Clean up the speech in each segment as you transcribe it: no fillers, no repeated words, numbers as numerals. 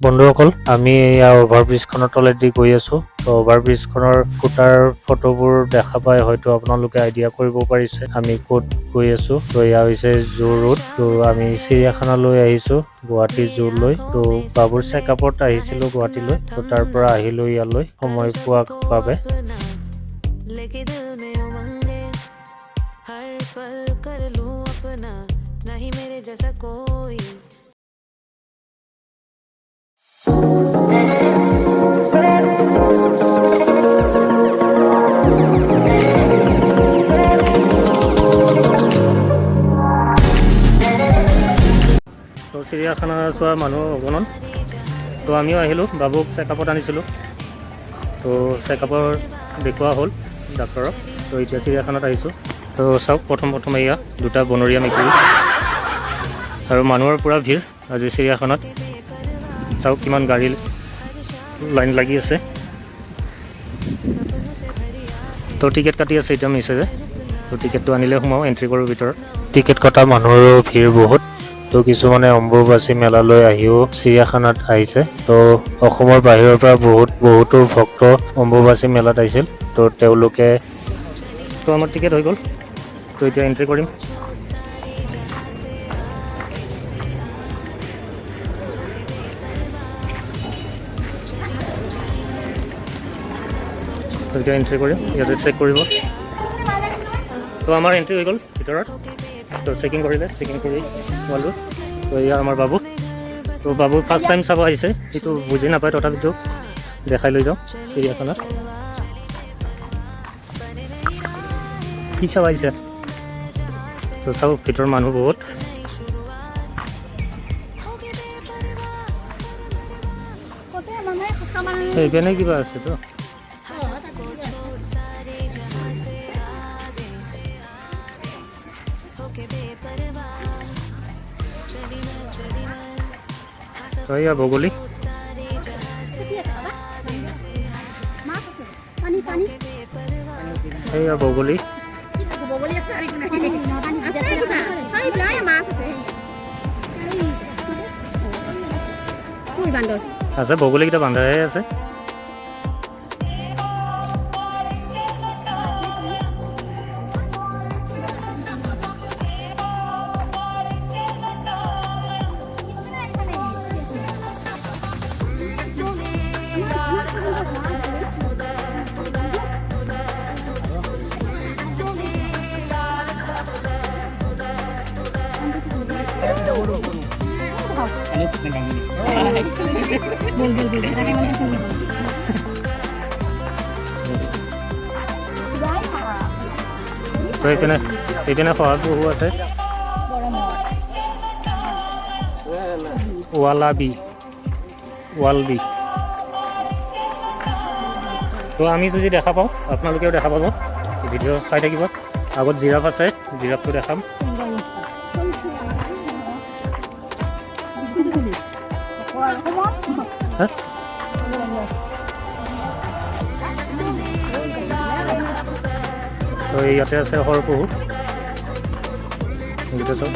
বন্ধুসকল আমি এয়া অভাৰব্ৰিজখনৰ তলেদি গৈ আছোঁ তো অভাৰব্ৰিজখনৰ ফুটাৰ ফটোবোৰ দেখা পাই হয়তো আপোনালোকে আইডিয়া কৰিব পাৰিছে আমি ক'ত গৈ আছোঁ তো এয়া হৈছে জু ৰোড তো আমি চিৰিয়াখানালৈ আহিছোঁ গুৱাহাটী জুলৈ তো বাবুৰ চেকআপত আহিছিলোঁ গুৱাহাটীলৈ তো তাৰ পৰা আহিলোঁ ইয়ালৈ সময় পোৱাৰ বাবে তো চিৰিয়াখানা চোৱা মানুহ অগণন তো আমিও আহিলোঁ বাবুক চেকআপত আনিছিলোঁ তো চেকআপৰ দেখুওৱা হ'ল ডাক্তৰক তো এতিয়া চিৰিয়াখানাত আহিছোঁ তো চাওক প্ৰথম এয়া দুটা বনৰীয়া মেকুৰী আৰু মানুহৰ পূৰা ভিৰ আজি চিৰিয়াখানাত চাওক কিমান গাড়ী লাইন লাগি আছে তো টিকেট কাটি আছে এতিয়া মেছেজে তো টিকেটটো আনিলে সোমাওঁ এণ্ট্ৰি কৰোঁ ভিতৰত টিকেট কটা মানুহৰো ভিৰ বহুত তো কিছুমানে অম্বুবাচী মেলালৈ আহিও চিৰিয়াখানাত আহিছে তো অসমৰ বাহিৰৰ পৰা বহুতো ভক্ত অম্বুবাচী মেলাত আহিছিল তো তেওঁলোকে তো আমাৰ টিকেট হৈ গ'ল তো এতিয়া এণ্ট্ৰি কৰিম তো এতিয়া এণ্ট্ৰি কৰিম ইয়াতে চেক কৰিব তো আমাৰ এণ্ট্ৰি হৈ গ'ল ভিতৰত তো চেকিং কৰিলে চেকিং কৰি ওলালোঁ তো এয়া আমাৰ বাবু তো বাবু ফাৰ্ষ্ট টাইম চাব আহিছে সেইটো বুজি নাপায় তথাপিতো দেখাই লৈ যাওঁ চিৰিয়াখানাত কি চাব আহিছে তো চাব ভিতৰৰ মানুহ বহুত সেইপিনে কিবা আছে তো তো এয়া বগলী এয়া বগলী আছে বগলীকেইটা বান্ধাই আছে তো এইপিনে শহৰত বহু আছে ৱালবি তো আমি যদি দেখা পাওঁ আপোনালোকেও দেখা পাব ভিডিঅ' চাই থাকিব আগত জিৰাফ আছে জিৰাফটো দেখাম তো ইয়াতে আছে সৰপহু এইকেইটা চব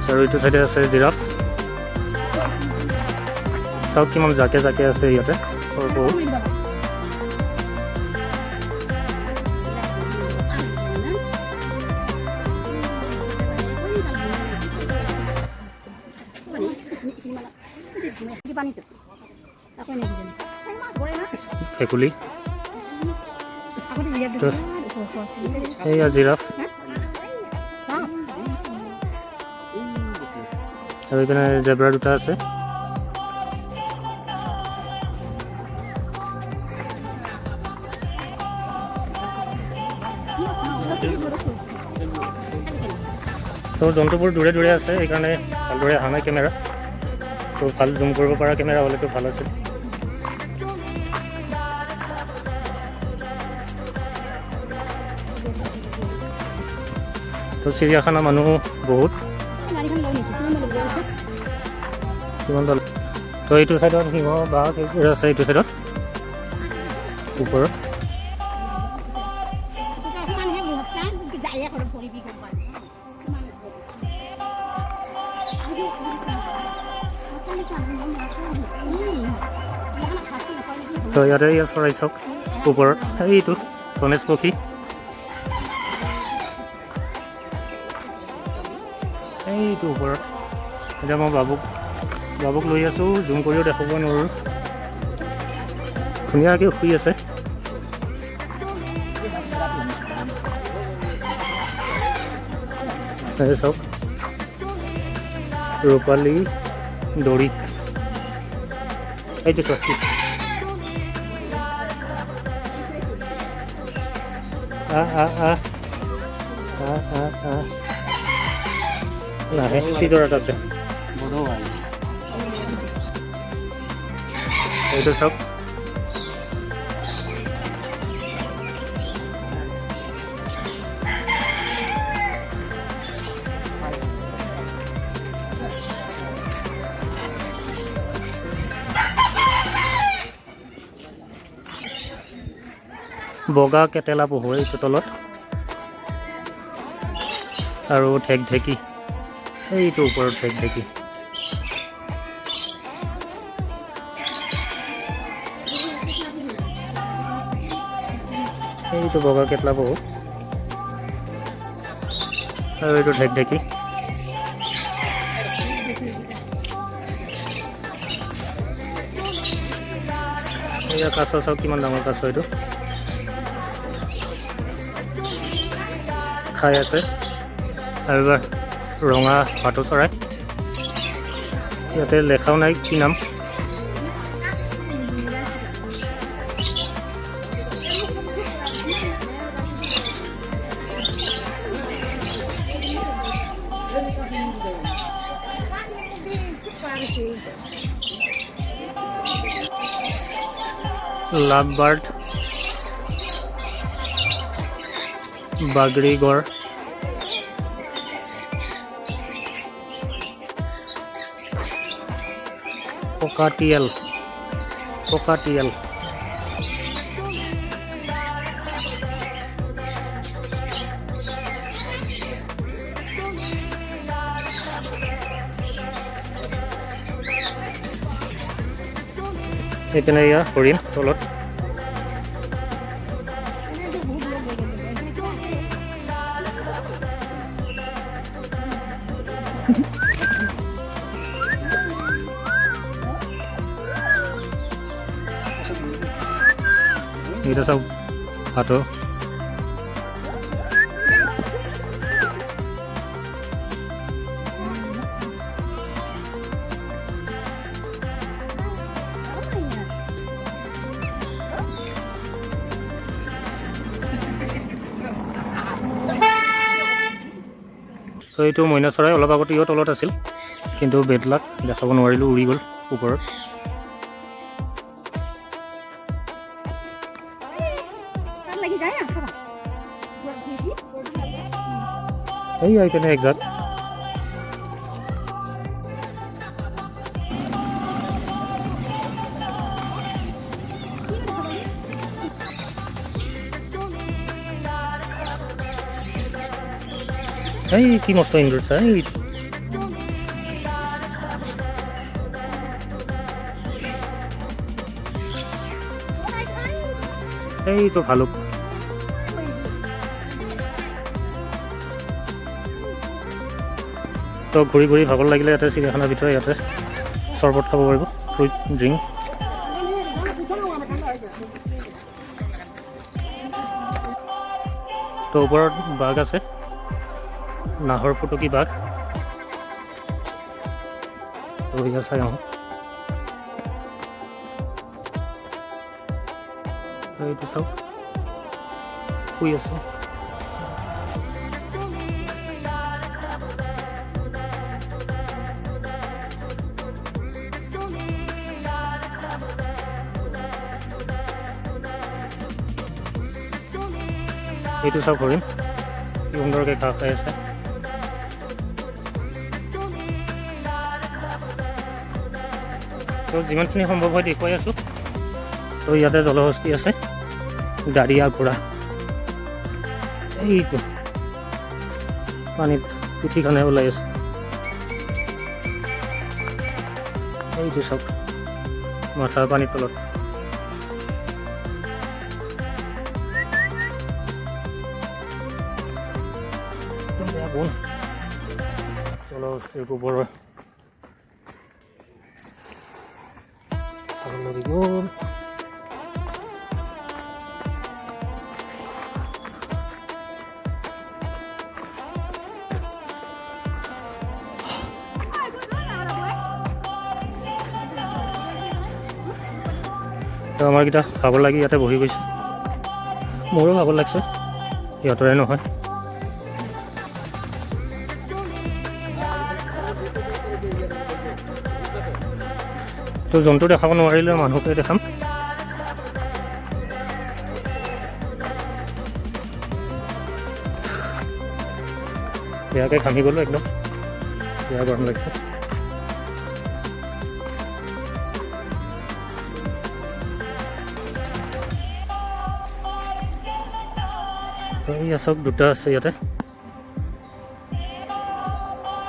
আৰু এইটো চাইডে আছে জিৰাফ চাওক কিমান জাকে আছে ইয়াতে সৰপহু ভেকুলী এইয়া জিৰাফ আৰু এইপিনে জেব্ৰা দুটা আছে তো জন্তুবোৰ দূৰে দূৰে আছে সেইকাৰণে ভালদৰে অহা নাই কেমেৰা তো ভাল জুম কৰিব পৰা কেমেৰা হ'লেতো ভাল আছিল তো চিৰিয়াখানা মানুহ বহুত কিমান দল। তো এইটো চাইডত সিংহ বাঘ এইবোৰ আছে, এইটো চাইডত ওপৰত। তো ইয়াতে ইয়াত চৰাই চাওক ওপৰত, এইটো ধনেশ পক্ষী, এইটো ওপৰত। এতিয়া মই বাবুক লৈ আছোঁ, জুম কৰিও দেখাব নোৱাৰোঁ, ধুনীয়াকৈ শুই আছে। চাওক ৰূপালী দৰি, এইটো চাওক নাহে, পিজৰাত আছে। এইটো চাওক বগা কেটেলা পহু এইটো তলত, আৰু ঢেকঢেকী এইটো ওপৰত, ঢেকঢেকী। এইটো বগা কেটলা পহু আৰু এইটো ঢেকঢেকী। এয়া কাছ চাওক কিমান ডাঙৰ কাছ, এইটো খাই আছে। আৰু এবাৰ ৰঙা ভাটৌ চৰাই, ইয়াতে লেখাও নাই কি নাম। লাভ বাৰ্ড, বাগৰিগড়, পকাটিয়েল, এইপিনে এয়া হৰিণ তলত। এইটা চাওক ভাটৌ, তো এইটো মইনা চৰাই, অলপ আগতে ইও তলত আছিল, কিন্তু বেডলাক দেখাব নোৱাৰিলোঁ, উৰি গ'ল ওপৰত। এই আইপিনে একজাক এই কি মস্ত ইন্দুৰ চাই, এইটো ভালুক। তো ঘূৰি ঘূৰি ভাগৰ লাগিলে ইয়াতে চিৰিয়াখানাৰ ভিতৰত ইয়াতে চৰবত খাব পাৰিব, ফ্ৰুইট ড্ৰিংক। তো ওপৰত বাঘ আছে, নাহৰ ফুটুকী বাঘ। তো ইয়াত চাই আহোঁ, এইটো চাওক শুই আছে। এইটো চাওক হৰিণ কি সুন্দৰকৈ ঘাঁহ খাই আছে। তো যিমানখিনি সম্ভৱ হয় দেখুৱাই আছোঁ। তো ইয়াতে জলহস্তী আছে, গাড়ী আৰু ঘোঁৰা। এইটো পানীত পিঠিখনে ওলাই আছে। এইটো চাওক মাথা পানীৰ তলত। বেয়া গুণ জলহস্তীৰ গোবৰ লাগি গ'ল। আমাৰকেইটা ভাগৰ লাগি ইয়াতে বহি গৈছে। মোৰো ভাগৰ লাগিছে, সিহঁতৰে নহয়। তো জন্তু দেখাব নোৱাৰিলে মানুহকে দেখাম। বেয়াকৈ ঘামি গ'লোঁ একদম, বেয়া গৰম লাগিছে। এয়া চাওক দুটা আছে ইয়াতে,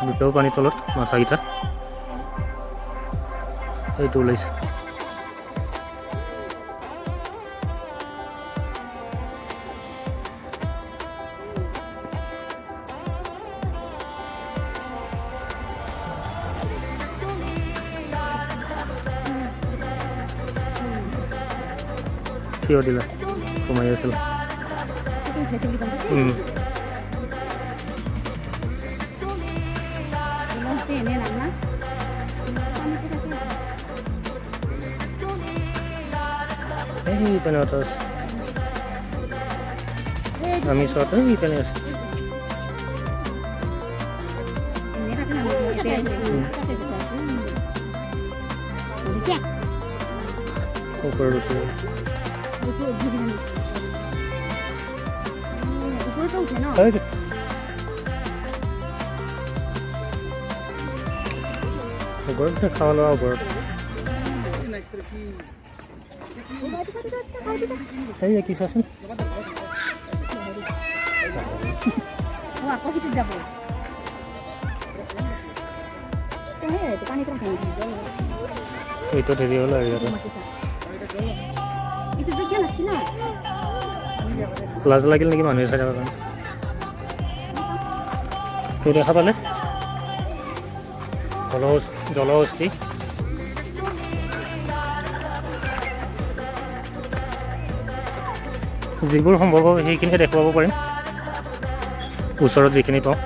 দুটাও পানীৰ তলত মাথাকেইটা। এইটো ওলাইছে। থিয় দিলা সোমাই আছিল। এইপিনে এটা আছে, আমি চোৱাতে এইপিনে আছে। ওপৰত উঠি ওপৰত খাওয়া লোৱা ওপৰত। এই কি চাচোন এইটো দেৰি হ'ল আৰু ইয়াতে লাজ লাগিল নেকি মানুহে চাই থকাৰ কাৰণে। তো দেখা পালে জলহস্তী। যিবোৰ সম্ভৱ হয় সেইখিনিহে দেখুৱাব পাৰিম, ওচৰত যিখিনি পাওঁ।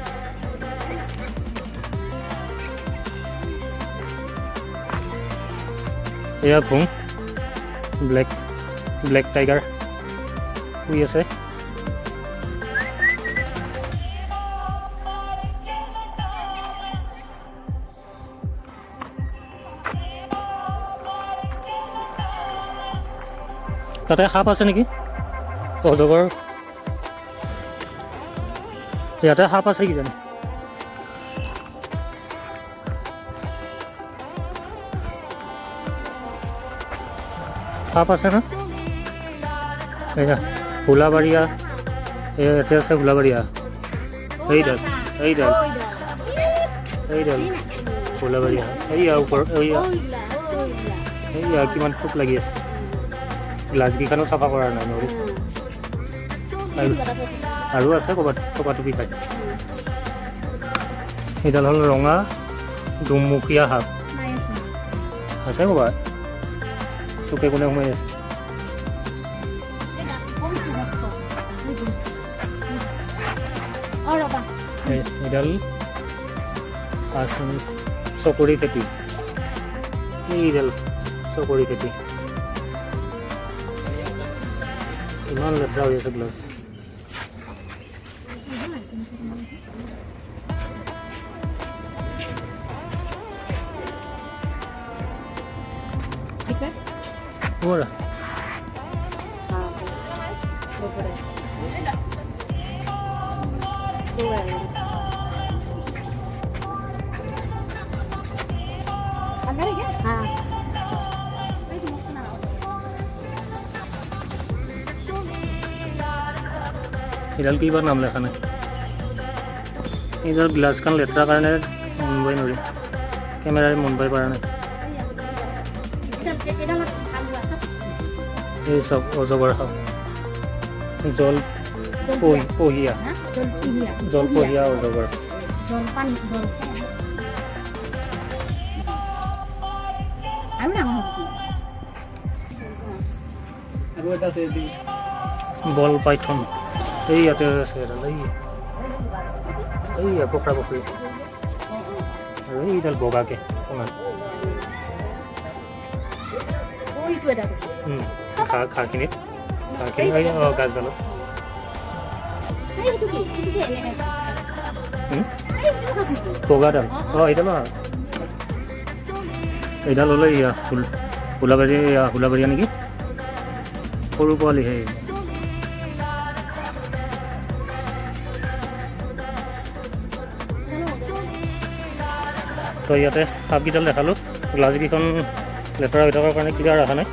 এয়া ঘোং, ব্লেক টাইগাৰ শুই আছে। তাতে সাপ আছে নেকি? অজগৰ ইয়াতে সাপ আছে কিজানি? সাপ আছে না? এয়া হোলাবাৰীয়া, ইয়াতে আছে হোলাবাৰীয়া। এইডাল হোলাবাৰীয়া। এইয়া ওপৰত এইয়া কিমান খুব লাগি আছে। গ্লাছকেইখনো চাফা কৰা নাই নৰি। আৰু আছে ক'ৰবাত টুপি খাই। এইডাল হ'ল ৰঙা দুমুখীয়া সাপ আছে ক'ৰবাত, চুকে কোণে সোমাই আছে। এইডাল চকৰি খেতি, এইডাল চকৰি খেতি। ইমান লেতেৰা হৈ আছে গ্লাছ। এডাল কিবা নাম লেখা নাই এইডাল গ্লাছখন লেতেৰা কাৰণে মনবই নোৱাৰি কেমেৰাই মনবই পৰা নাই এই চব অজগৰ সাপ জলপহীয়া অজগৰ বল পাইথন এই ইয়াতে আছে এডাল এই পখৰা পখৰি আৰু এইডাল বগাকে অকণমান খাখিনিত গাছডালত বগাডাল এইডাল হ'লে ইয়া হোলাবাৰীয়া নেকি সৰু পোৱালি সেই তো ইয়াতে সাপকেইডাল দেখালোঁ গ্লাছকেইখন লেতেৰা হৈ থকাৰ কাৰণে কিবা ৰখা নাই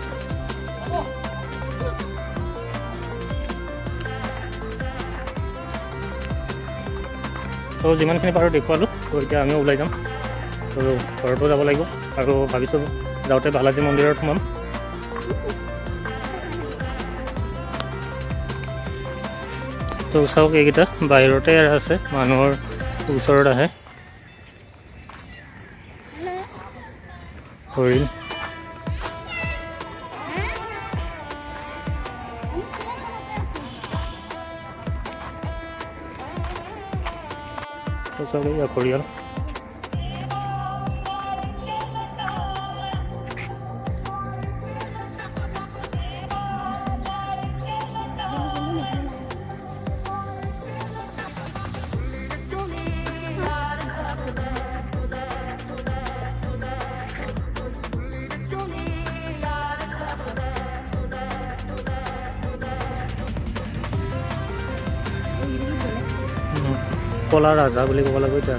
তো যিমানখিনি পাৰোঁ দেখুৱালোঁ তো এতিয়া আমিও ওলাই যাম তো ঘৰতো যাব লাগিব আৰু ভাবিছোঁ যাওঁতে বালাজী মন্দিৰত সোমাম তো চাওক এইকেইটা বাহিৰতে আছে মানুহৰ ওচৰত আহে হৰিণ তো চাওক এইয়া ঘৰিয়াল কলা ৰাজা বুলি ক'ব লাগিব এতিয়া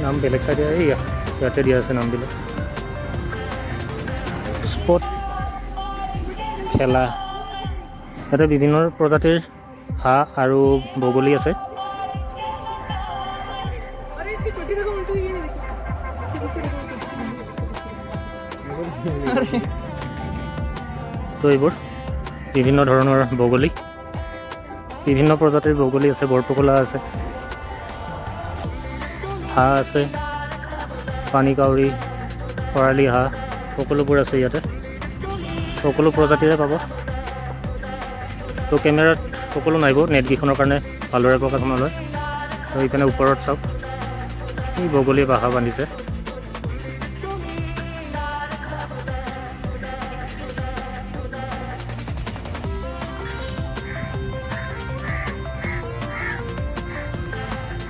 নাম বেলেগ চাইডে ইয়াতে দিয়া আছে নামবিলাক স্পট খেলা ইয়াতে বিভিন্ন প্ৰজাতিৰ হাঁহ আৰু বগলী আছে তো এইবোৰ বিভিন্ন ধৰণৰ বগলী বিভিন্ন প্ৰজাতিৰ বগলী আছে বৰটোকোলা আছে হাঁহ আছে পানী কাউৰী খৰালি হাঁহ সকলোবোৰ আছে ইয়াতে সকলো প্ৰজাতিৰে পাব তো কেমেৰাত সকলো নাহিব নেটকেইখনৰ কাৰণে ভালদৰে প্ৰকাশ নলয় তো এইপিনে ওপৰত চাওক এই বগলীয়ে বাসা বান্ধিছে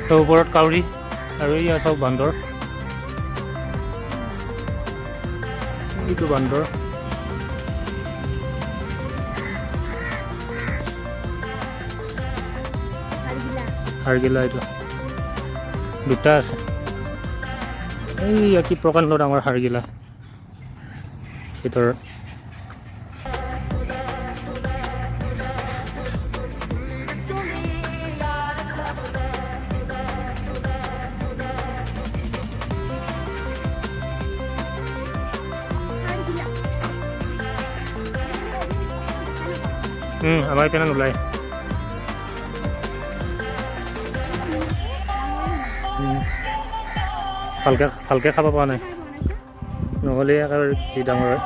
তো ওপৰত কাউৰী আৰু ইয়াত চাওক বান্দৰ এইটো বান্দৰ হাৰগিলা এইটো দুটা আছে এই কি প্ৰকাণ্ড ডাঙৰ হাৰগিলা ভিতৰত আমাৰ এইপিনে নোলায় ভালকৈ খাব পৰা নাই নহ'লে একেবাৰে কি ডাঙৰ হয়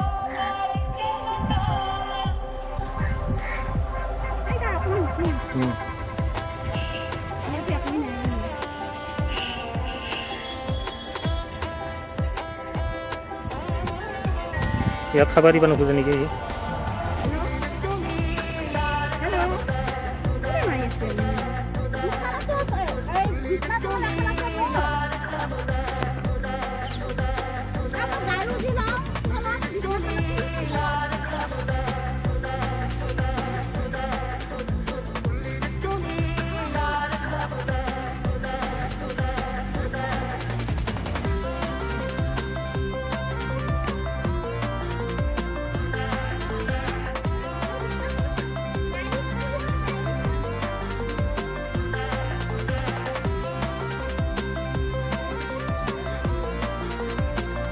ইয়াক খাব দিবা নোখোজে নেকি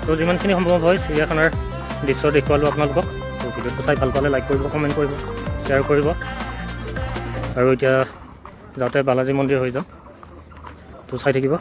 তো যিমানখিনি সম্ভৱ হয় চিৰিয়াখানাৰ দৃশ্য দেখুৱালোঁ আপোনালোকক। তো ভিডিঅ'টো চাই ভাল পালে লাইক কৰিব, কমেণ্ট কৰিব, শ্বেয়াৰ কৰিব। আৰু এতিয়া যাওঁতে বালাজী মন্দিৰ হৈ যাম, তো চাই থাকিব।